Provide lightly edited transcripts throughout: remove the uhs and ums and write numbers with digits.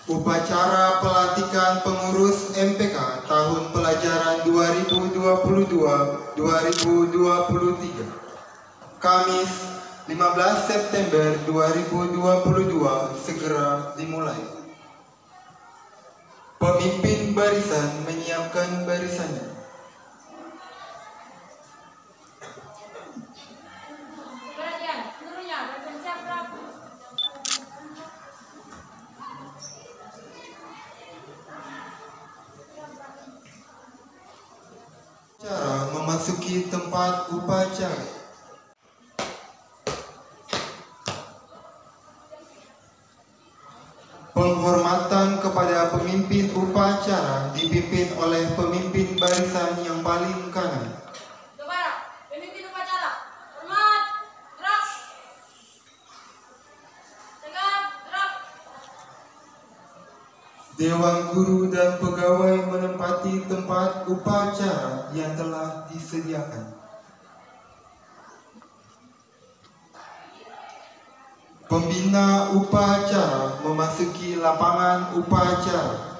Upacara pelantikan pengurus MPK tahun pelajaran 2022-2023. Kamis 15 September 2022 segera dimulai. Pemimpin barisan menyiapkan barisannya. Cara memasuki tempat upacara. Penghormatan kepada pemimpin upacara dipimpin oleh pemimpin barisan yang paling kanan. Pemimpin upacara, hormat, gerak. Tegak, gerak. Dewan guru dan pegawai menempati tempat upacara yang telah disediakan. Pembina upacara memasuki lapangan upacara.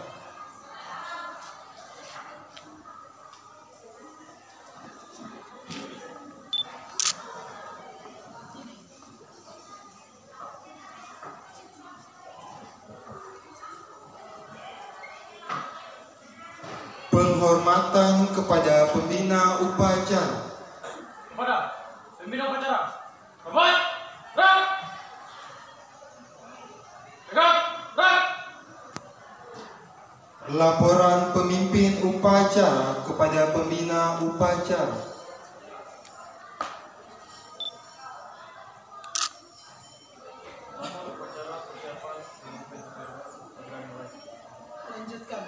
Penghormatan kepada pembina upacara. Kepada pembina upacara, hormat, gerak. Tegak, gerak. Laporan pemimpin upacara kepada pembina upacara. Lanjutkan.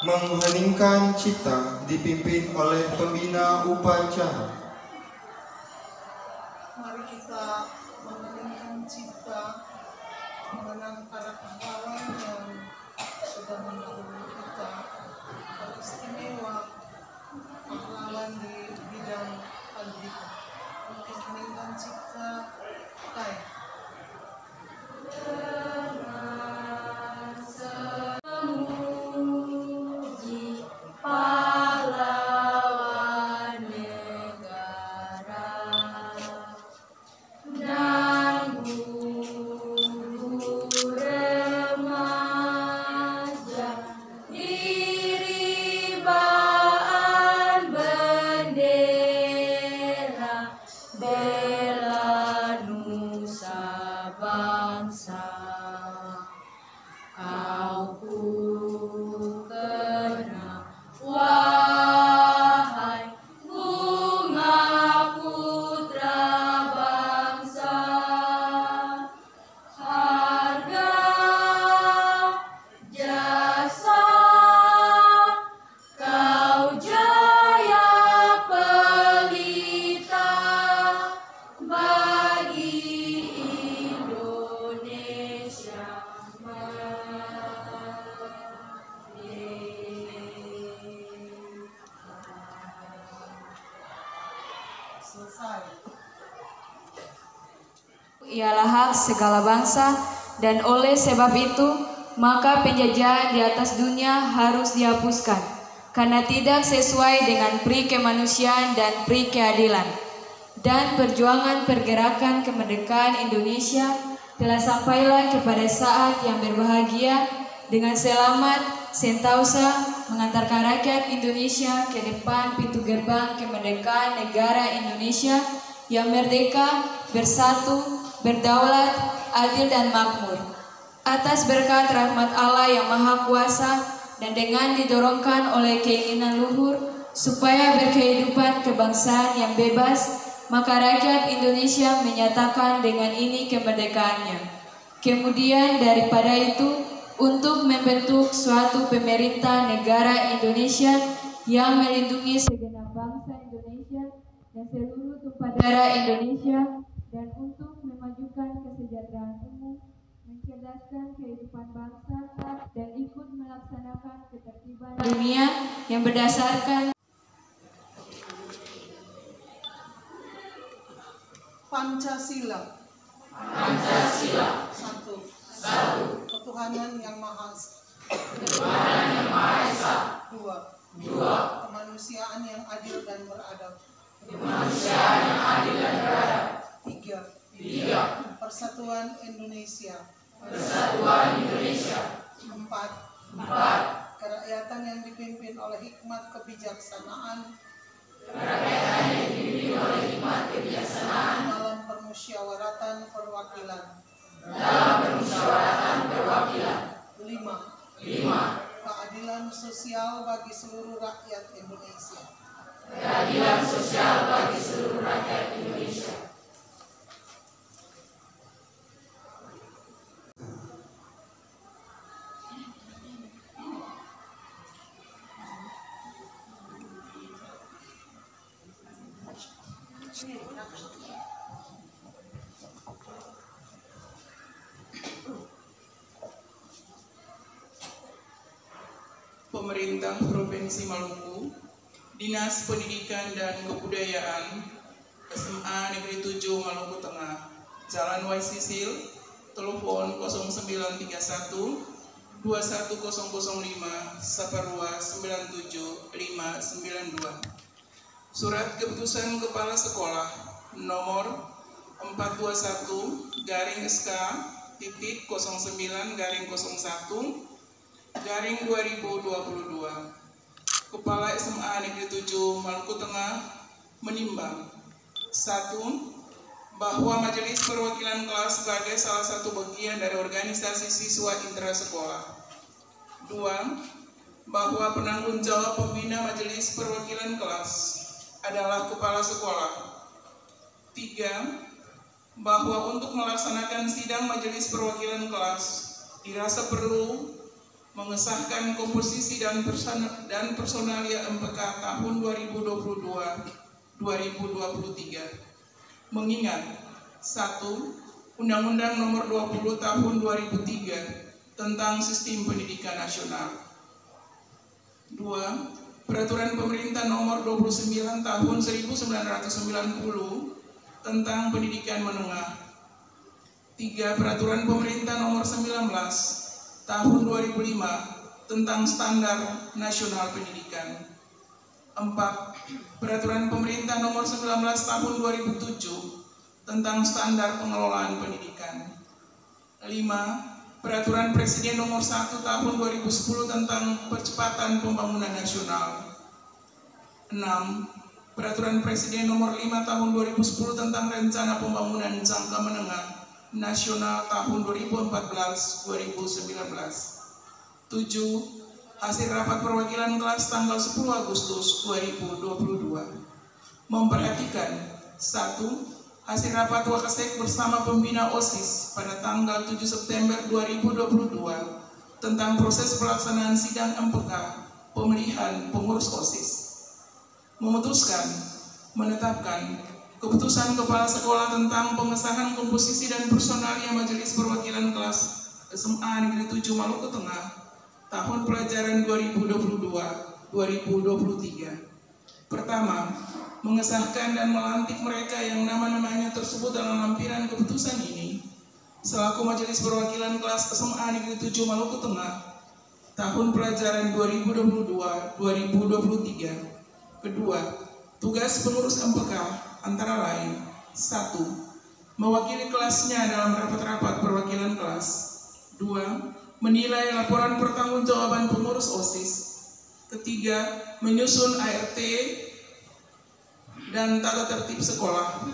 Mengheningkan cipta dipimpin oleh pembina upacara. Mari kita mengheningkan cipta mengenang para pahlawan yang sudah mendahului kita, teristimewa pahlawan di bidang pendidikan. Mengheningkan cipta Kai. Ialah hak segala bangsa, dan oleh sebab itu maka penjajahan di atas dunia harus dihapuskan karena tidak sesuai dengan pri kemanusiaan dan pri keadilan. Dan perjuangan pergerakan kemerdekaan Indonesia telah sampailah kepada saat yang berbahagia dengan selamat sentosa mengantarkan rakyat Indonesia ke depan pintu gerbang kemerdekaan negara Indonesia yang merdeka, bersatu, berdaulat, adil dan makmur. Atas berkat rahmat Allah yang Maha Kuasa dan dengan didorongkan oleh keinginan luhur supaya berkehidupan kebangsaan yang bebas, maka rakyat Indonesia menyatakan dengan ini kemerdekaannya. Kemudian daripada itu, untuk membentuk suatu pemerintah negara Indonesia yang melindungi segenap bangsa Indonesia dan seluruh tumpah darah Indonesia, dan untuk memajukan kesejahteraan umum, mencerdaskan kehidupan bangsa, dan ikut melaksanakan ketertiban dunia yang berdasarkan Pancasila. Satu. Ketuhanan yang Maha Esa. Dua. Kemanusiaan yang adil dan beradab. Tiga. Persatuan Indonesia. Empat. Kerakyatan yang dipimpin oleh hikmat kebijaksanaan. Dalam permusyawaratan perwakilan. 5. Keadilan sosial bagi seluruh rakyat Indonesia. Pemerintah Provinsi Maluku, Dinas Pendidikan dan Kebudayaan, SMA Negeri 7 Maluku Tengah, Jalan Waisisil, telepon 0931 21005 Saparua 97592. Surat Keputusan Kepala Sekolah nomor 421-09-01/2022. Kepala SMA Negeri 7 Maluku Tengah menimbang 1. Bahwa Majelis Perwakilan Kelas sebagai salah satu bagian dari organisasi siswa intrasekolah. 2. Bahwa penanggung jawab pembina Majelis Perwakilan Kelas adalah kepala sekolah. 3. Bahwa untuk melaksanakan sidang Majelis Perwakilan Kelas dirasa perlu mengesahkan komposisi dan personalia MPK tahun 2022-2023. Mengingat 1. Undang-Undang Nomor 20 Tahun 2003 tentang Sistem Pendidikan Nasional. 2. Peraturan Pemerintah Nomor 29 Tahun 1990 tentang Pendidikan Menengah. 3. Peraturan Pemerintah Nomor 19 Tahun 2005 tentang Standar Nasional Pendidikan. 4. Peraturan Pemerintah Nomor 19 Tahun 2007 tentang Standar Pengelolaan Pendidikan. 5. Peraturan Presiden Nomor 1 Tahun 2010 tentang Percepatan Pembangunan Nasional. 6. Peraturan Presiden Nomor 5 Tahun 2010 tentang Rencana Pembangunan Jangka Menengah Nasional tahun 2014-2019. 7. Hasil rapat perwakilan kelas tanggal 10 Agustus 2022 memperhatikan 1. Hasil rapat Wakasek bersama pembina OSIS pada tanggal 7 September 2022 tentang proses pelaksanaan sidang MPK pemilihan pengurus OSIS. Memutuskan, menetapkan keputusan kepala sekolah tentang pengesahan komposisi dan personalia Majelis Perwakilan Kelas SMA Negeri 7 Maluku Tengah tahun pelajaran 2022-2023. Pertama, mengesahkan dan melantik mereka yang nama-namanya tersebut dalam lampiran keputusan ini selaku Majelis Perwakilan Kelas SMA Negeri 7 Maluku Tengah tahun pelajaran 2022-2023. Kedua, tugas pengurus MPK antara lain 1. Mewakili kelasnya dalam rapat-rapat perwakilan kelas. 2. Menilai laporan pertanggungjawaban pengurus OSIS. Ketiga, menyusun ART dan tata tertib sekolah.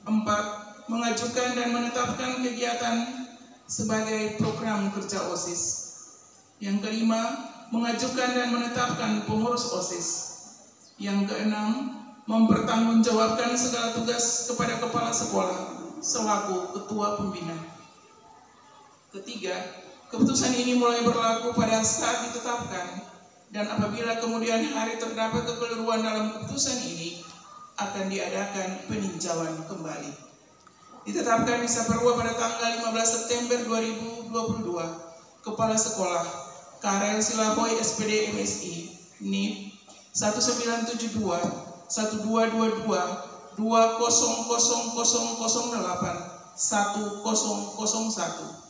4. Mengajukan dan menetapkan kegiatan sebagai program kerja OSIS. Yang kelima, mengajukan dan menetapkan pengurus OSIS. Yang keenam, mempertanggungjawabkan segala tugas kepada kepala sekolah selaku ketua pembina. Ketiga, keputusan ini mulai berlaku pada saat ditetapkan dan apabila kemudian hari terdapat kekeliruan dalam keputusan ini akan diadakan peninjauan kembali. Ditetapkan di Saparua pada tanggal 15 September 2022, Kepala Sekolah Karel Silahoy SPD MSI NIP 1972 1222 200008 1001.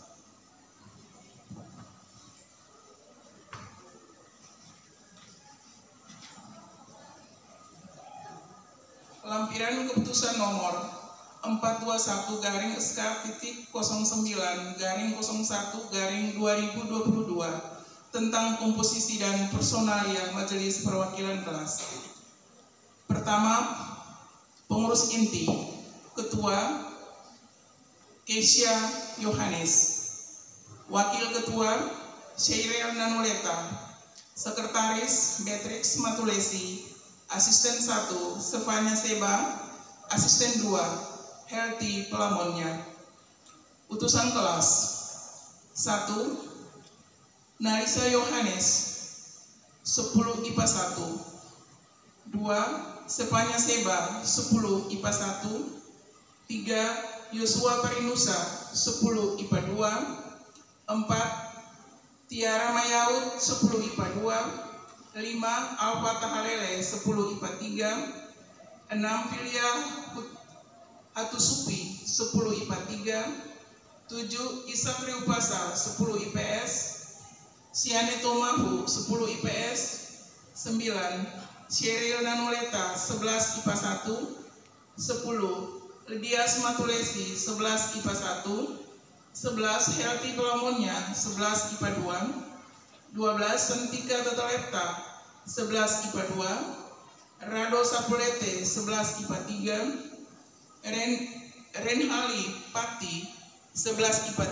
Lampiran keputusan nomor 421-SK.09-01-2022 tentang komposisi dan personalia Majelis Perwakilan Kelas. Pertama, pengurus inti, Ketua Kesia Yohanes, Wakil Ketua Sheryl Nanuleta, Sekretaris Beatrix Matulesi, Asisten 1 Stefania Seba, Asisten 2 Helty Pelamonnya. Utusan kelas 1. Narisa Yohanes 10 IPA 1, 2. Stefania Seba 10 IPA 1, 3. Yosua Perinusa 10 IPA 2, 4. Tiara Mayaud 10 IPA 2, 5. Alfa Tahalele 10 IPA 3, 6. Filia Hatusupi 10 IPA 3, 7. Isa Triupasa 10 IPS, Siane Tomahu 10 IPS, 9. Sheryl Nanuleta 11 IPA 1, 10. Lydias Matulesi 11 IPA 1, 11. Helty Pelamonnya 11 IPA 2, 12. Sentika Totalepta 11 IPA 2, Rado Sapulete 11 IPA 3, Renhali Pati 11 IPA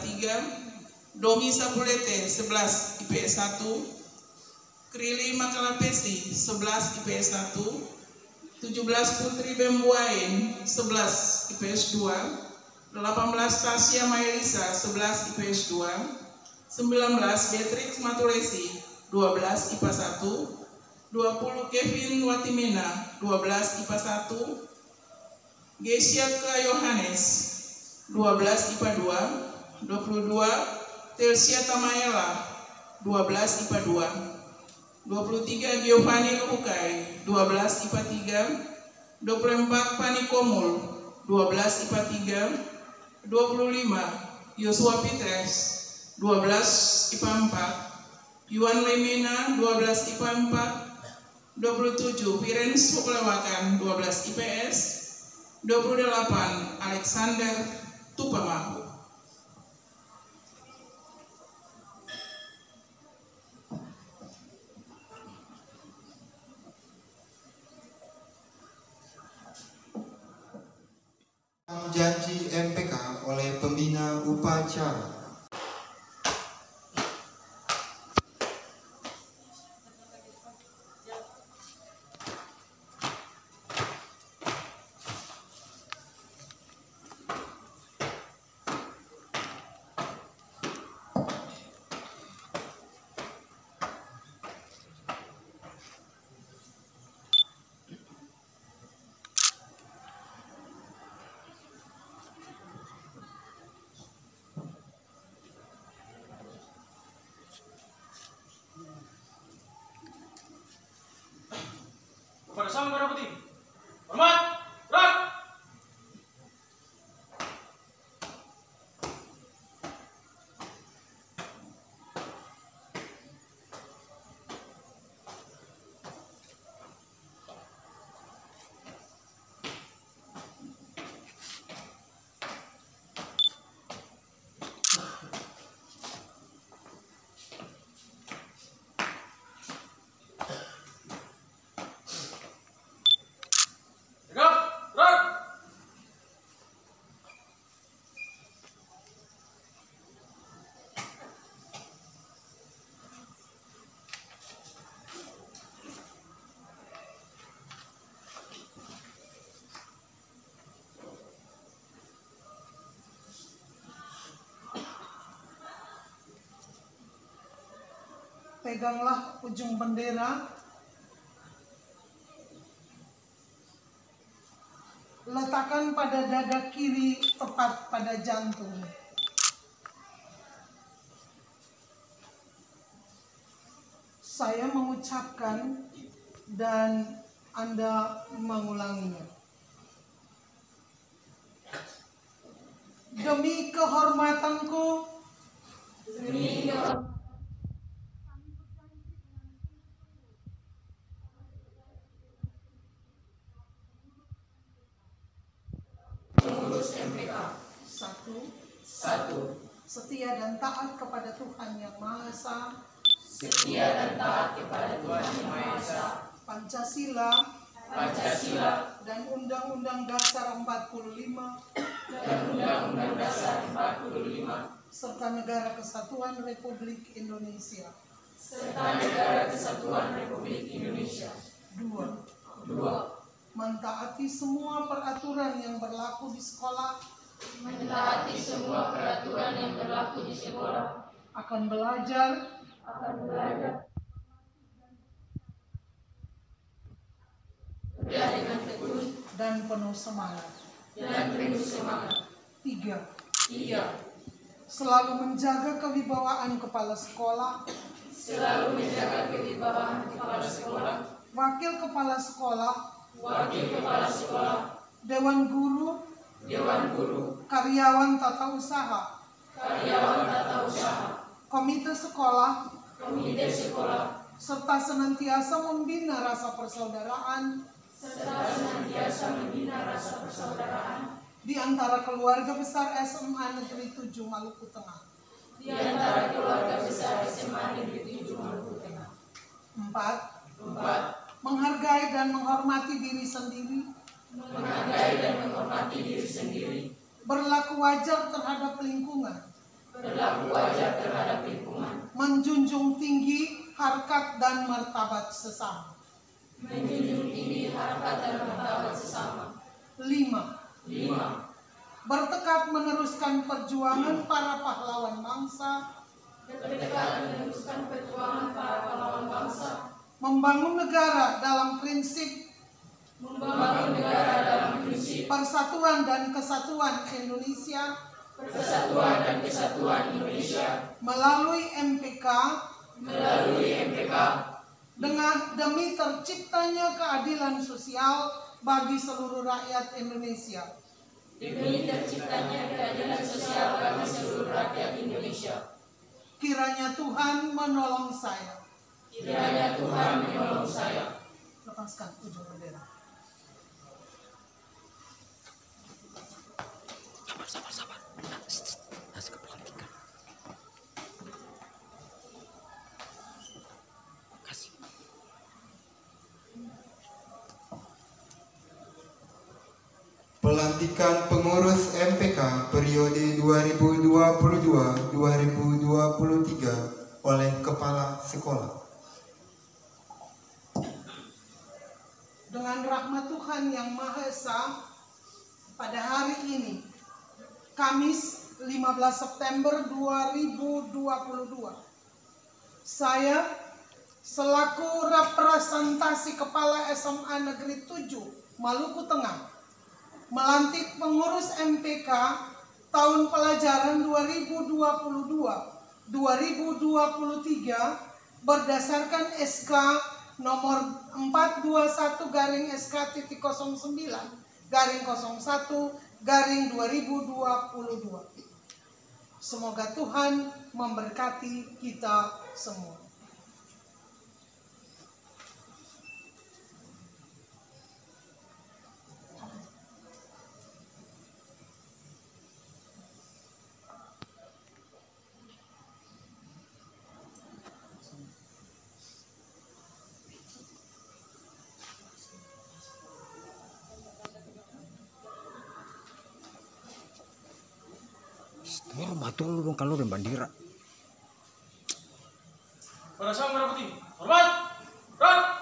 3, Domi Sapulete 11 IPS 1, Krili Makalapesi 11 IPS 1, 17. Putri Bembuain 11 IPS 2, 18. Tasya Maelisa 11 IPS 2, 19. Beatrix Matulesi 12 IPA 1, 20. Kevin Watimena 12 IPA 1, Gesia Yohanes 12 IPA 2, 22. Telsia Tamaela 12 IPA 2, 23. Giovanni Luhukai 12 IPA 3, 24. Pani Komul 12 IPA 3, 25. Yosua Pitres 12 IPA 4, Yuan Lemina 12 IPA 4, 27. Viren Suklewakan 12 IPS, 28. Alexander Tupamahu. Janji MPK oleh pembina upacara. Kepada Sang Merah Putih, hormat, gerak. Peganglah ujung bendera, letakkan pada dada kiri tepat pada jantung. Saya mengucapkan dan Anda mengulanginya. demi kehormatanku, satu, setia dan taat kepada Tuhan Yang Maha Esa, Pancasila, dan Undang-Undang Dasar 45, serta Negara Kesatuan Republik Indonesia. Dua, mentaati semua peraturan yang berlaku di sekolah, akan belajar dan penuh semangat. Tiga, selalu menjaga kewibawaan kepala sekolah, wakil kepala sekolah, dewan guru, karyawan tata usaha, komite sekolah, serta senantiasa membina rasa persaudaraan di antara keluarga besar SMA Negeri 7 Maluku Tengah. 4. Menghargai dan menghormati diri sendiri, berlaku wajar terhadap lingkungan, menjunjung tinggi harkat dan martabat sesama. 5. Bertekad meneruskan perjuangan para pahlawan bangsa, membangun negara dalam prinsip persatuan dan kesatuan Indonesia, melalui MPK, demi terciptanya keadilan sosial bagi seluruh rakyat Indonesia. Kiranya Tuhan menolong saya. Lepaskan ujung bendera. Sabar. Kasih kepelantikan. Kasih. Pelantikan pengurus MPK periode 2022-2023 oleh Kepala Sekolah. Dengan rahmat Tuhan Yang Maha Esa, pada hari ini, Kamis 15 September 2022, saya selaku representasi Kepala SMA Negeri 7 Maluku Tengah melantik pengurus MPK tahun pelajaran 2022-2023 berdasarkan SK nomor 421/SK-01/2022. Semoga Tuhan memberkati kita semua. Orang batul dong kalau dan bandira. Pada Sang Merah Putih, hormat, gerak.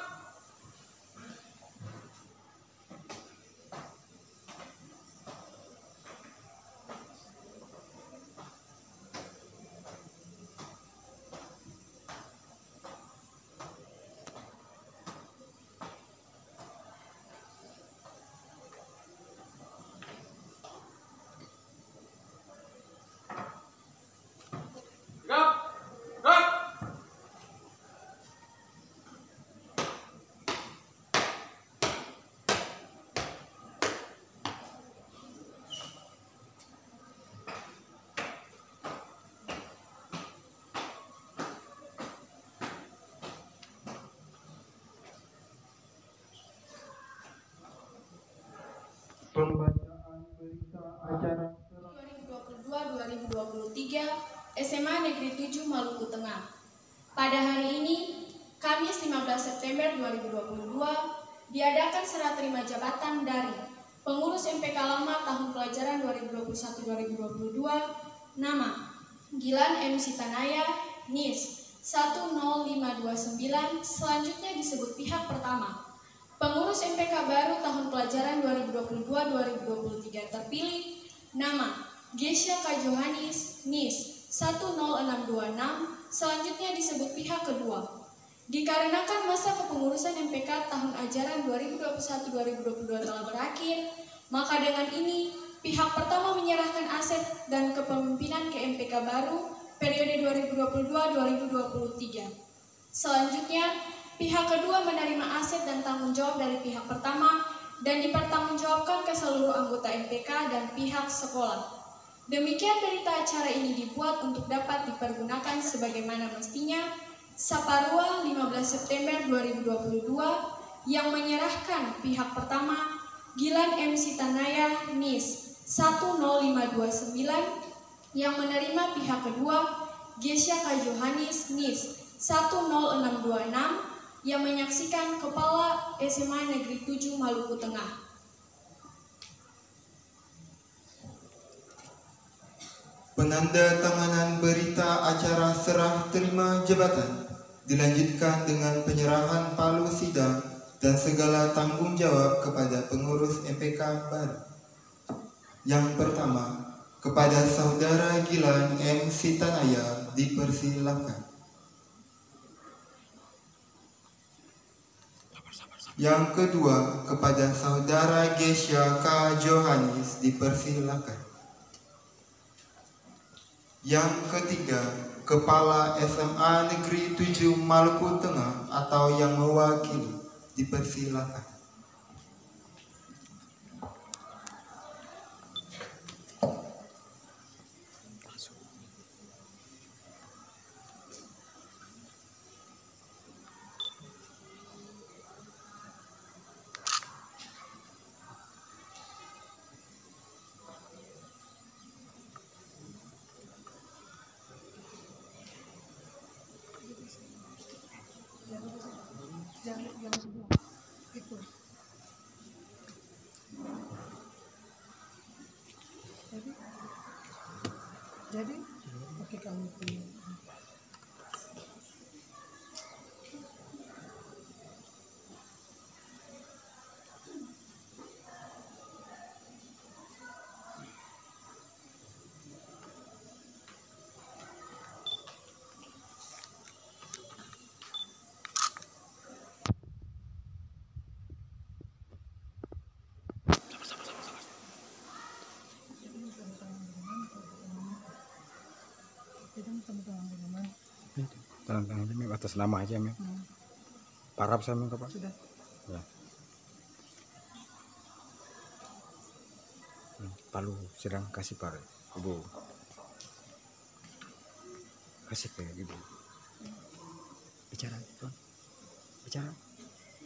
acara 2022-2023 SMA Negeri 7 Maluku Tengah. Pada hari ini, Kamis 15 September 2022, diadakan serah terima jabatan dari pengurus MPK lama tahun pelajaran 2021-2022, nama Gilan M. Sitanaya, NIS 10529, selanjutnya disebut pihak pertama. Pengurus MPK baru tahun pelajaran 2022-2023 terpilih, nama Gesya K. Johanis, NIS 10626, selanjutnya disebut pihak kedua. Dikarenakan masa kepengurusan MPK tahun ajaran 2021-2022 telah berakhir, maka dengan ini pihak pertama menyerahkan aset dan kepemimpinan ke MPK baru periode 2022-2023. Selanjutnya, pihak kedua menerima aset dan tanggung jawab dari pihak pertama dan dipertanggungjawabkan ke seluruh anggota MPK dan pihak sekolah. Demikian berita acara ini dibuat untuk dapat dipergunakan sebagaimana mestinya. Saparua 15 September 2022 yang menyerahkan pihak pertama Gilan M. Sitanaya, NIS 10529, yang menerima pihak kedua Gesya K. Johanis, NIS 10626, yang menyaksikan Kepala SMA Negeri 7 Maluku Tengah. Penandatanganan berita acara serah terima jabatan dilanjutkan dengan penyerahan palu sidang dan segala tanggung jawab kepada pengurus MPK baru. Yang pertama, kepada Saudara Gilan M. Sitanaya dipersilakan. Yang kedua, kepada Saudara Gesya K. Johanis dipersilakan. Yang ketiga, Kepala SMA Negeri 7 Maluku Tengah atau yang mewakili dipersilakan. Yang sebelah itu. Jadi oke kamu pilih. Tangan ini atas nama aja, Mem. Parap saya, Mem, Pak. Sudah. Ya. Palu sedang kasih pare, Ibu. Kasih ke Ibu. Bicara, Tuan.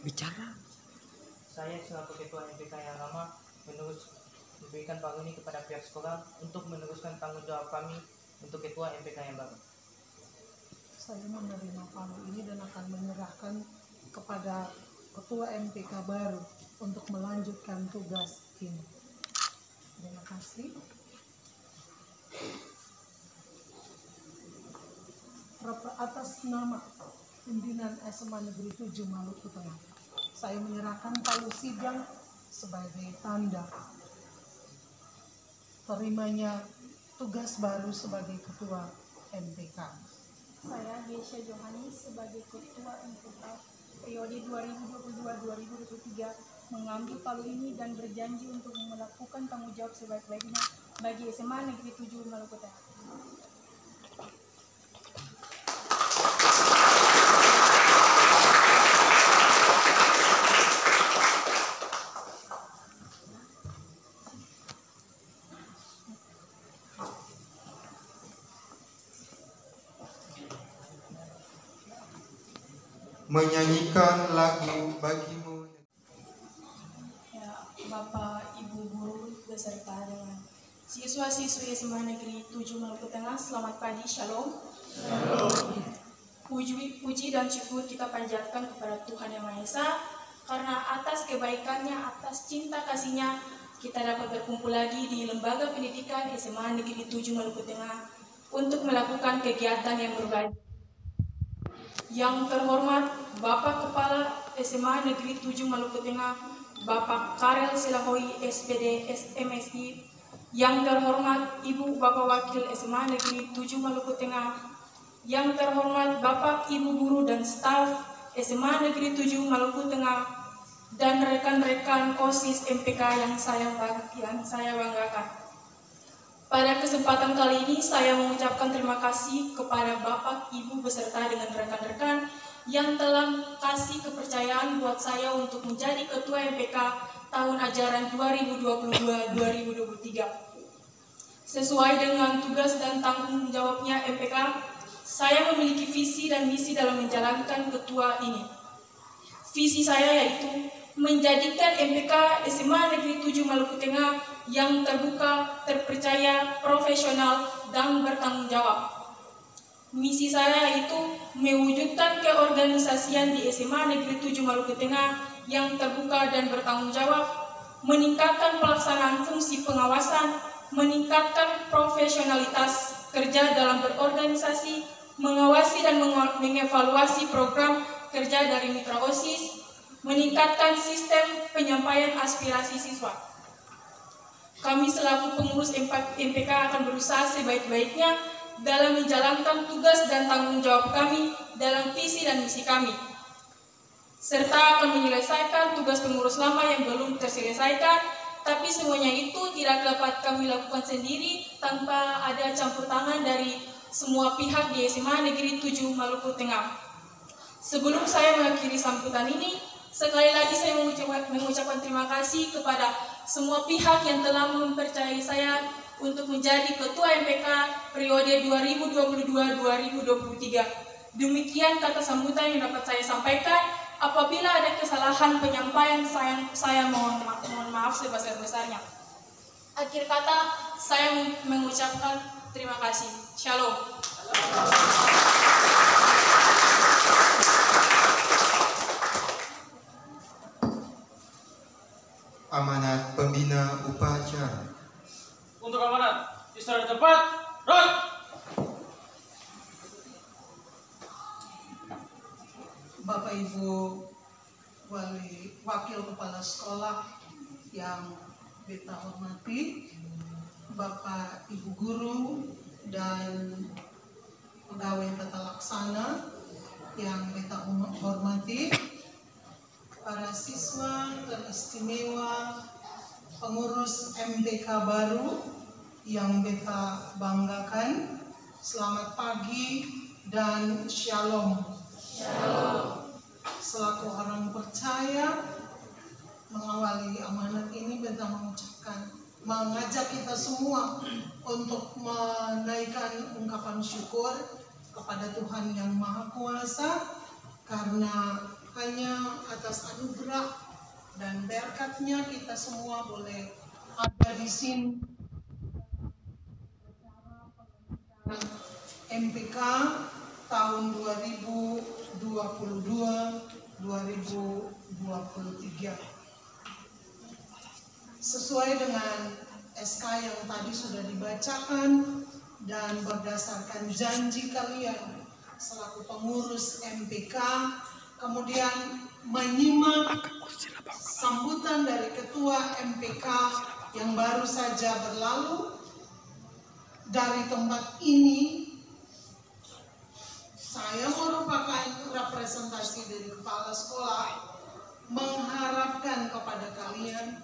Bicara. Saya selaku Ketua MPK yang lama memberikan palu ini kepada pihak sekolah untuk meneruskan tanggung jawab kami untuk Ketua MPK yang baru. Saya menerima palu ini dan akan menyerahkan kepada Ketua MPK baru untuk melanjutkan tugas ini. Terima kasih. Atas nama pimpinan SMA Negeri 7 Maluku Tengah, saya menyerahkan palu sidang sebagai tanda terimanya tugas baru sebagai Ketua MPK. Saya Gesya Johanis sebagai Ketua MPK periode 2022-2023 mengambil palu ini dan berjanji untuk melakukan tanggung jawab sebaik-baiknya bagi SMA Negeri 7 Maluku Tengah. Menyanyikan lagu Bagimu. Ya, Bapak, Ibu guru beserta dengan Siswa-siswi SMA Negeri 7 Maluku Tengah, selamat pagi, shalom. Puji dan syukur kita panjatkan kepada Tuhan Yang Maha Esa, karena atas kebaikannya, atas cinta kasihnya, kita dapat berkumpul lagi di Lembaga Pendidikan SMA Negeri 7 Maluku Tengah untuk melakukan kegiatan yang berbahagia. Yang terhormat Bapak Kepala SMA Negeri 7 Maluku Tengah, Bapak Karel Silahoi SPD MSI, yang terhormat Ibu Bapak Wakil SMA Negeri 7 Maluku Tengah, yang terhormat Bapak Ibu Guru dan staf SMA Negeri 7 Maluku Tengah, dan rekan-rekan OSIS MPK yang saya banggakan. Pada kesempatan kali ini saya mengucapkan terima kasih kepada Bapak, Ibu beserta dengan rekan-rekan yang telah kasih kepercayaan buat saya untuk menjadi Ketua MPK tahun ajaran 2022-2023. Sesuai dengan tugas dan tanggung jawabnya MPK, saya memiliki visi dan misi dalam menjalankan ketua ini. Visi saya yaitu menjadikan MPK SMA Negeri 7 Maluku Tengah yang terbuka, terpercaya, profesional, dan bertanggung jawab. Misi saya yaitu mewujudkan keorganisasian di SMA Negeri 7 Maluku Tengah yang terbuka dan bertanggung jawab, meningkatkan pelaksanaan fungsi pengawasan, meningkatkan profesionalitas kerja dalam berorganisasi, mengawasi dan mengevaluasi program kerja dari mitra OSIS, meningkatkan sistem penyampaian aspirasi siswa. Kami selaku pengurus MPK akan berusaha sebaik-baiknya dalam menjalankan tugas dan tanggung jawab kami dalam visi dan misi kami, serta akan menyelesaikan tugas pengurus lama yang belum terselesaikan, tapi semuanya itu tidak dapat kami lakukan sendiri tanpa ada campur tangan dari semua pihak di SMA Negeri 7 Maluku Tengah. Sebelum saya mengakhiri sambutan ini, sekali lagi saya mengucapkan terima kasih kepada semua pihak yang telah mempercayai saya untuk menjadi Ketua MPK periode 2022-2023. Demikian kata sambutan yang dapat saya sampaikan. Apabila ada kesalahan penyampaian, saya mohon maaf sebesar-besarnya. Akhir kata, saya mengucapkan terima kasih. Shalom. Amanat Pembina Upacara. Untuk amanat, istirahat tempat, roll. Bapak Ibu Wakil Kepala Sekolah yang beta hormati, Bapak Ibu Guru dan pegawai tata laksana yang beta hormati, para siswa teristimewa, pengurus MPK baru yang beta banggakan, selamat pagi dan shalom. Selaku orang percaya mengawali amanat ini, beta mengajak kita semua untuk menaikkan ungkapan syukur kepada Tuhan Yang Maha Kuasa, karena hanya atas anugerah dan berkatnya kita semua boleh ada di sini. MPK tahun 2022-2023 sesuai dengan SK yang tadi sudah dibacakan dan berdasarkan janji kalian selaku pengurus MPK, kemudian menyimak sambutan dari Ketua MPK yang baru saja berlalu. Dari tempat ini, saya merupakan representasi dari kepala sekolah, mengharapkan kepada kalian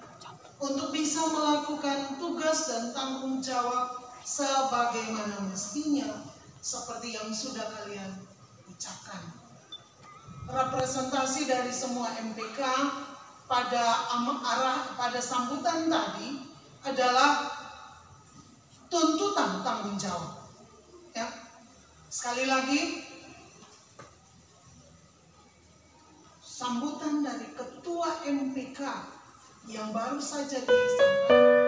untuk bisa melakukan tugas dan tanggung jawab sebagaimana mestinya, seperti yang sudah kalian ucapkan. Representasi dari semua MPK pada sambutan tadi adalah tuntutan tanggung jawab. Ya. Sekali lagi, sambutan dari Ketua MPK yang baru saja disampaikan